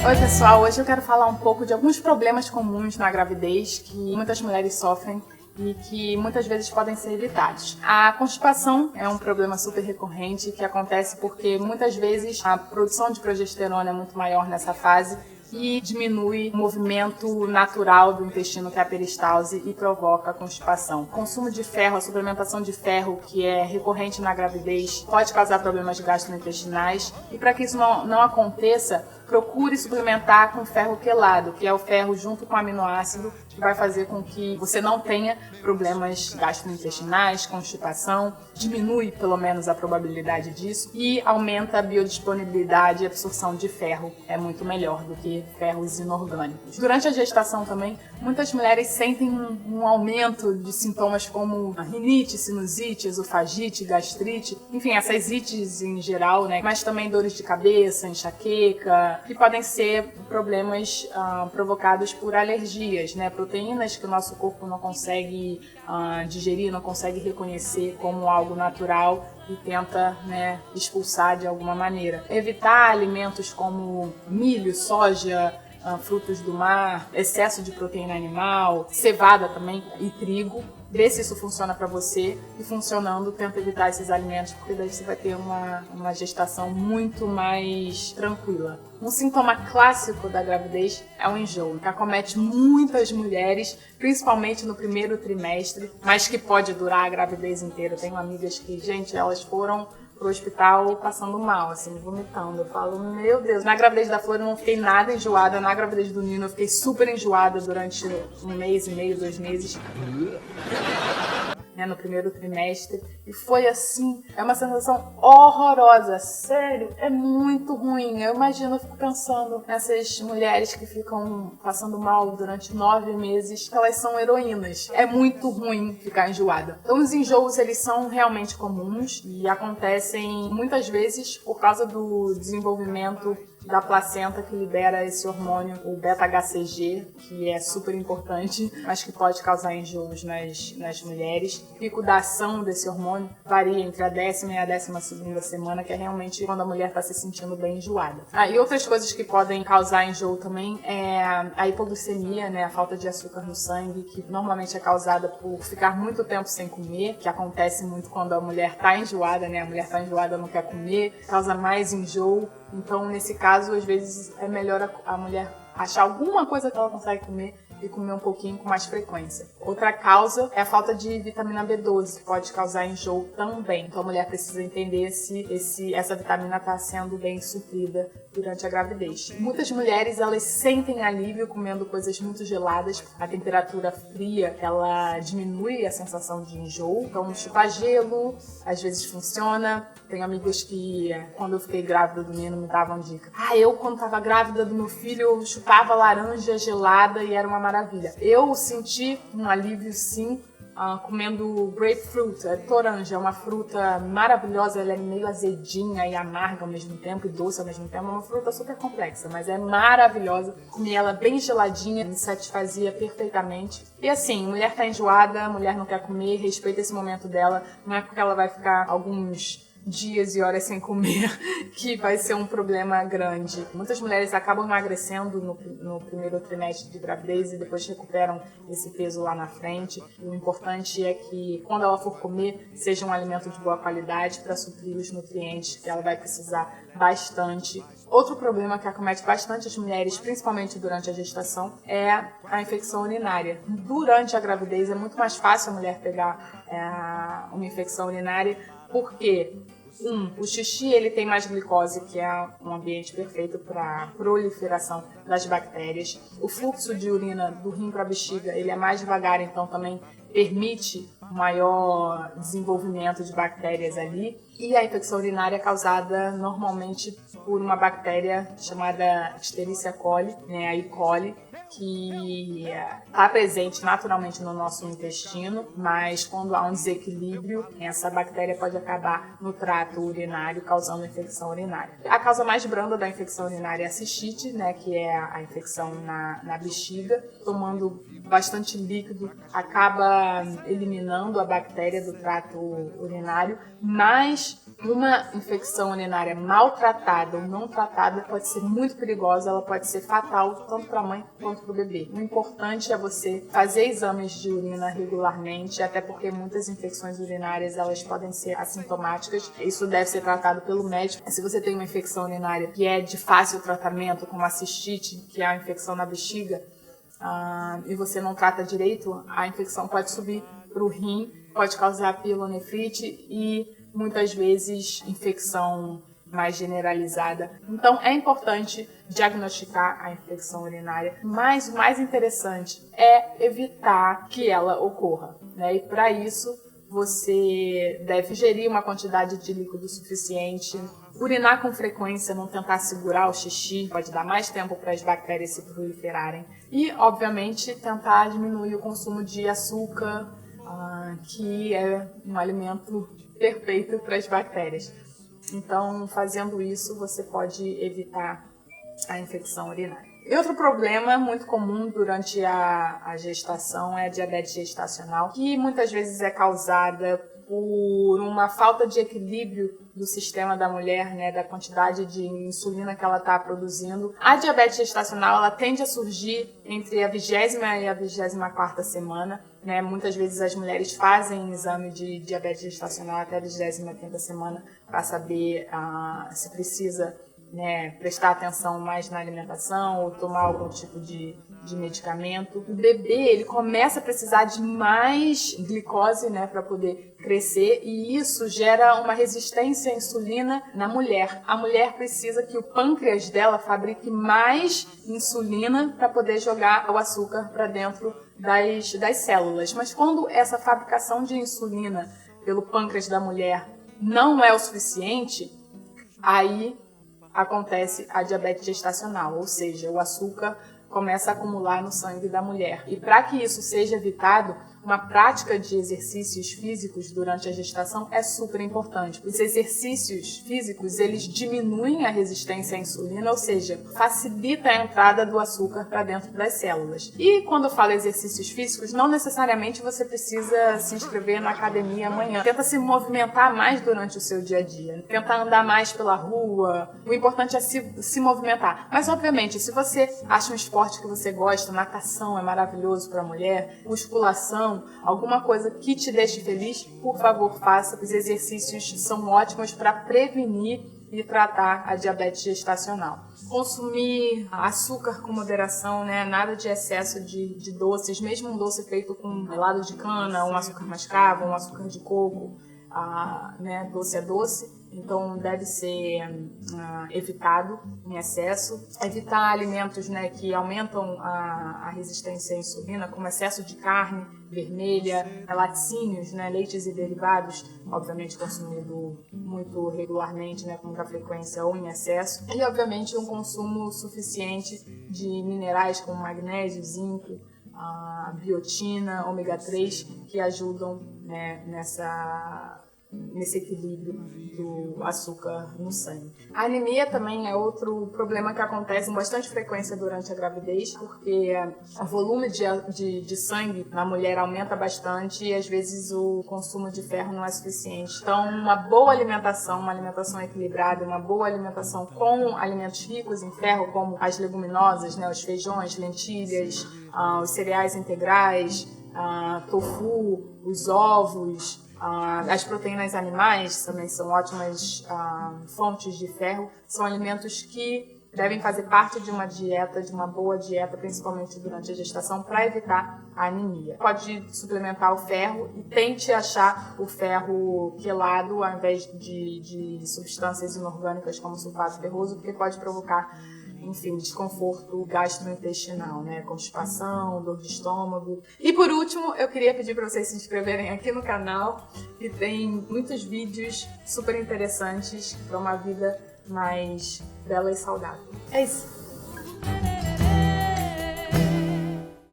Oi pessoal, hoje eu quero falar um pouco de alguns problemas comuns na gravidez que muitas mulheres sofrem e que muitas vezes podem ser evitados. A constipação é um problema super recorrente que acontece porque muitas vezes a produção de progesterona é muito maior nessa fase e diminui o movimento natural do intestino, que é a peristalse, e provoca a constipação. O consumo de ferro, a suplementação de ferro, que é recorrente na gravidez, pode causar problemas gastrointestinais. E para que isso não aconteça, procure suplementar com ferro quelado, que é o ferro junto com aminoácido, que vai fazer com que você não tenha problemas gastrointestinais, constipação, diminui pelo menos a probabilidade disso e aumenta a biodisponibilidade e absorção de ferro. É muito melhor do que ferros inorgânicos. Durante a gestação também, muitas mulheres sentem um aumento de sintomas como rinite, sinusite, esofagite, gastrite, enfim, essas ites em geral, né? Mas também dores de cabeça, enxaqueca, que podem ser problemas provocados por alergias, né? Proteínas que o nosso corpo não consegue digerir, não consegue reconhecer como algo natural e tenta, né, expulsar de alguma maneira. Evitar alimentos como milho, soja, frutos do mar, excesso de proteína animal, cevada também e trigo. Vê se isso funciona para você e funcionando, tenta evitar esses alimentos, porque daí você vai ter uma gestação muito mais tranquila. Um sintoma clássico da gravidez é o enjoo, que acomete muitas mulheres, principalmente no primeiro trimestre, mas que pode durar a gravidez inteira. Tenho amigas que, gente, elas foram pro hospital passando mal, assim, vomitando. Eu falo, meu Deus. Na gravidez da Flor eu não fiquei nada enjoada. Na gravidez do Nino eu fiquei super enjoada durante 1 mês e meio, 2 meses. No primeiro trimestre. E foi assim, é uma sensação horrorosa. Sério, é muito ruim. Eu imagino, eu fico pensando nessas mulheres que ficam passando mal durante 9 meses, que elas são heroínas. É muito ruim ficar enjoada. Então os enjoos, eles são realmente comuns e acontecem muitas vezes por causa do desenvolvimento da placenta, que libera esse hormônio, o beta-HCG, que é super importante, mas que pode causar enjoos nas mulheres. O pico da ação desse hormônio varia entre a 10ª e a 12ª semana, que é realmente quando a mulher está se sentindo bem enjoada. E outras coisas que podem causar enjoo também é a hipoglicemia, né, a falta de açúcar no sangue, que normalmente é causada por ficar muito tempo sem comer, que acontece muito quando a mulher está enjoada, né, a mulher está enjoada, não quer comer, causa mais enjoo. Então, nesse caso, às vezes é melhor a mulher achar alguma coisa que ela consegue comer e comer um pouquinho com mais frequência. Outra causa é a falta de vitamina B12, que pode causar enjoo também. Então a mulher precisa entender se essa vitamina está sendo bem suprida durante a gravidez. Muitas mulheres, elas sentem alívio comendo coisas muito geladas. A temperatura fria, ela diminui a sensação de enjoo. Então chupar gelo, às vezes funciona. Tenho amigas que, quando eu fiquei grávida do Nino, me davam dica. Eu, quando estava grávida do meu filho, eu chupava laranja gelada e era uma maravilha. Eu senti um alívio, sim, comendo grapefruit, toranja, é uma fruta maravilhosa, ela é meio azedinha e amarga ao mesmo tempo e doce ao mesmo tempo, é uma fruta super complexa, mas é maravilhosa. Comi ela bem geladinha, me satisfazia perfeitamente. E assim, mulher tá enjoada, mulher não quer comer, respeita esse momento dela, não é porque ela vai ficar alguns dias e horas sem comer que vai ser um problema grande. Muitas mulheres acabam emagrecendo no primeiro trimestre de gravidez e depois recuperam esse peso lá na frente. E o importante é que quando ela for comer, seja um alimento de boa qualidade para suprir os nutrientes que ela vai precisar bastante. Outro problema que acomete bastante as mulheres, principalmente durante a gestação, é a infecção urinária. Durante a gravidez é muito mais fácil a mulher pegar uma infecção urinária, porque o xixi, ele tem mais glicose, que é um ambiente perfeito para proliferação das bactérias. O fluxo de urina do rim para a bexiga, ele é mais devagar, então também permite maior desenvolvimento de bactérias ali. E a infecção urinária é causada normalmente por uma bactéria chamada Escherichia coli, né, a E. coli, que está presente naturalmente no nosso intestino, mas quando há um desequilíbrio, essa bactéria pode acabar no trato urinário, causando infecção urinária. A causa mais branda da infecção urinária é a cistite, né, que é a infecção na bexiga. Tomando bastante líquido, acaba eliminando a bactéria do trato urinário, mas Uma infecção urinária maltratada ou não tratada pode ser muito perigosa, ela pode ser fatal tanto para a mãe quanto para o bebê. O importante é você fazer exames de urina regularmente, até porque muitas infecções urinárias elas podem ser assintomáticas. Isso deve ser tratado pelo médico. Se você tem uma infecção urinária que é de fácil tratamento, como a cistite, que é a infecção na bexiga, e você não trata direito, a infecção pode subir para o rim, pode causar pielonefrite e muitas vezes infecção mais generalizada. Então é importante diagnosticar a infecção urinária, mas o mais interessante é evitar que ela ocorra, né? E para isso você deve ingerir uma quantidade de líquido suficiente, urinar com frequência, não tentar segurar o xixi, pode dar mais tempo para as bactérias se proliferarem. E, obviamente, tentar diminuir o consumo de açúcar, que é um alimento perfeito para as bactérias. Então, fazendo isso, você pode evitar a infecção urinária. E outro problema muito comum durante a gestação é a diabetes gestacional, que muitas vezes é causada por uma falta de equilíbrio do sistema da mulher, né, da quantidade de insulina que ela está produzindo. A diabetes gestacional ela tende a surgir entre a 20ª e a 24ª semana. Né? Muitas vezes as mulheres fazem exame de diabetes gestacional até a 25ª semana para saber se precisa, né, prestar atenção mais na alimentação ou tomar algum tipo de medicamento. O bebê ele começa a precisar de mais glicose, né, para poder crescer, e isso gera uma resistência à insulina na mulher. A mulher precisa que o pâncreas dela fabrique mais insulina para poder jogar o açúcar para dentro das células. Mas quando essa fabricação de insulina pelo pâncreas da mulher não é o suficiente, aí acontece a diabetes gestacional, ou seja, o açúcar começa a acumular no sangue da mulher. E para que isso seja evitado, uma prática de exercícios físicos durante a gestação é super importante. Os exercícios físicos, eles diminuem a resistência à insulina, ou seja, facilita a entrada do açúcar para dentro das células. E quando eu falo exercícios físicos, não necessariamente você precisa se inscrever na academia amanhã. Tenta se movimentar mais durante o seu dia a dia. Tenta andar mais pela rua. O importante é se movimentar. Mas, obviamente, se você acha um esporte que você gosta, natação é maravilhoso para a mulher, musculação, alguma coisa que te deixe feliz, por favor, faça. Os exercícios são ótimos para prevenir e tratar a diabetes gestacional. Consumir açúcar com moderação, né? Nada de excesso de doces, mesmo um doce feito com melado de cana, um açúcar mascavo, um açúcar de coco, né? Doce é doce. Então deve ser evitado em excesso. Evitar alimentos, né, que aumentam a resistência à insulina, como excesso de carne vermelha, laticínios, né, leites e derivados, obviamente consumido muito regularmente, né, com muita frequência ou em excesso. E obviamente um consumo suficiente de minerais como magnésio, zinco, biotina, ômega 3, que ajudam, né, nesse equilíbrio do açúcar no sangue. A anemia também é outro problema que acontece com bastante frequência durante a gravidez, porque o volume de sangue na mulher aumenta bastante e às vezes o consumo de ferro não é suficiente. Então, uma boa alimentação, uma alimentação equilibrada, uma boa alimentação com alimentos ricos em ferro, como as leguminosas, né, os feijões, lentilhas, os cereais integrais, tofu, os ovos, as proteínas animais também são ótimas fontes de ferro. São alimentos que devem fazer parte de uma dieta, de uma boa dieta, principalmente durante a gestação, para evitar a anemia. Pode suplementar o ferro e tente achar o ferro quelado ao invés de substâncias inorgânicas como sulfato ferroso, porque pode provocar, enfim, desconforto gastrointestinal, né? Constipação, dor de estômago. E por último, eu queria pedir para vocês se inscreverem aqui no canal, que tem muitos vídeos super interessantes para uma vida mais bela e saudável. É isso!